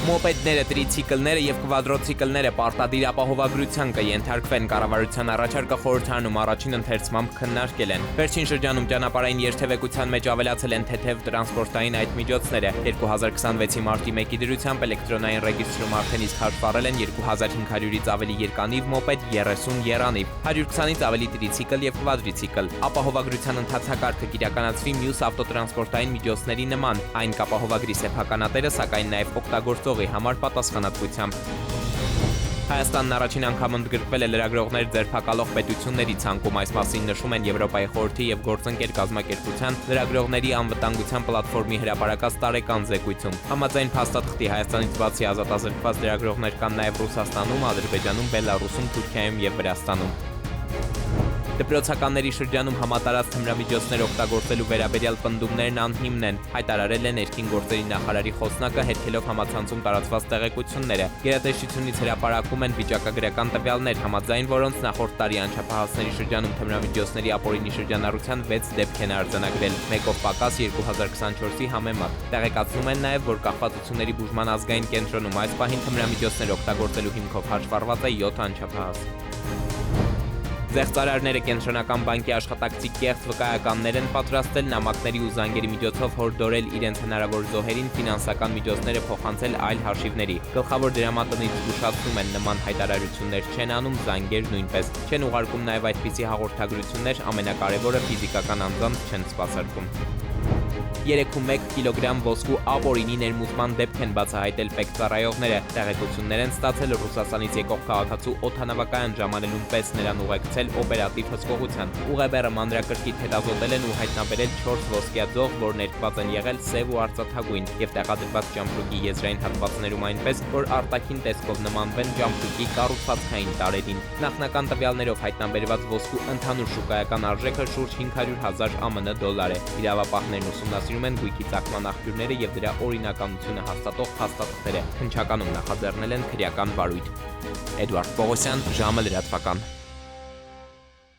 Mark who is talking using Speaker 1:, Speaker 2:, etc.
Speaker 1: Մոպեդները, տրիցիկլները եւ կվադրոցիկլները պարտադիր ապահովագրության կենթարկվեն կառավարության առաջարկը խորհրդարանում առաջին ընթերցմամբ քննարկել են։ Վերջին շրջանում ճանապարհային երթևեկության մեջ ավելացել են թեթև տրանսպորտային այդ միջոցները։ 2026-ի մարտի 1-ի դրությամբ էլեկտրոնային ռեգիստրում արդեն իսկ հաշվառել են 2500-ից ավելի երկանիվ մոպեդ, 30 եռանիվ, 120-ից ավելի տրիցիկլ եւ կվադրիցիկլ։ Ապահովագրության ընթացակարգը կիրականացվի մյուս ավտոտրանսպորտային միջոցների նման, այն կապահովագրի սեփականատերը, սակայն նաեւ օգտագործողի համար պատասխանատվությամբ։ Հայաստանն առաջին անգամ ընդգրկվել է լրագրողներ ձերբակալող պետությունների ցանկում, այս մասին նշում են Եվրոպայի խորհրդի եւ գործընկեր կազմակերպության լրագրողների անվտանգության պլատֆորմի հրապարակած տարեկան զեկույցում։ Համաձայն փաստաթղթի Հայաստանից բացի ազատազրկված լրագրողներ կան նաեւ Ռուսաստանում, Ադրբեջանում, Բելարուսում, Թուրքիայում եւ Վրաստանում։ Դպրոցականների շրջանում համատարած թմրամիջոցներ օգտագործելու վերաբերյալ պնդումներն անհիմն են, հայտարարել է ներքին գործերի նախարարի խոսնակը, հերքելով համացանցում տարածված տեղեկությունները։ Գերատեսչությունից հրապարակում են վիճակագրական տվյալներ, համաձայն որոնց նախորդ տարի անչափահասների շրջանում թմրամիջոցների ապօրինի շրջանառության 6 դեպք են արձանագրել, մեկով պակաս 2024-ի համեմատ։ Տեղեկացնում են նաև, որ կախվածությունների բուժման ազգային կենտրոնում այս պահին թմրամիջոցներ օգտագործելու հիմքով հաշվառված է 7 անչափահաս։ Զեղծարարները կենտրոնական բանկի աշխատակցի կեղծ վկայականներ են պատրաստել նամակների ու զանգերի միջոցով հորդորել իրենց հնարավոր զոհերին ֆինանսական միջոցները փոխանցել այլ հաշիվների։ Գլխավոր դրամատնից զգուշացնում են նման հայտարարություններ չեն անում, զանգեր նույնպես չեն ուղարկում նաև այդպիսի հաղորդագրություններ, ամենակարևորը ֆիզիկական անձանց չեն սպասարկում։ 3.1 կիլոգրամ ոսկու ապօրինի ներմուծման դեպք են բացահայտել պետծառայողները։ Տեղեկություններ են ստացել Ռուսաստանից եկող քաղաքացու օդանավակայան ժամանելուն պես նրան ուղեկցել օպերատիվ հսկողության։ Ուղեբեռը մանրակրկիտ հետազոտել են ու հայտնաբերել 4 ոսկյա ձող, որ ներկված են եղել սև ու արծաթագույն եւ տեղադրված ճամպրուկի եզրային հատվածներում այնպես, որ արտաքին տեսքով նմանվեն ճամպրուկի կառուցվածքային տարրերին։ Նախնական տվյալներով հայտնաբերված ոսկու ընդհանուր շուկայական արժեքը շուրջ 500,000 ԱՄՆ դոլար է։ Իրավապահներն ուսումնասիրում են գույքի ծագման աղբյուրները եւ դրա օրինականությունը հաստատող փաստաթղթերը։ Քննչականում նախաձեռնել են քրեական վարույթ։ Էդուարդ Պողոսյան, ժամը լրատվական։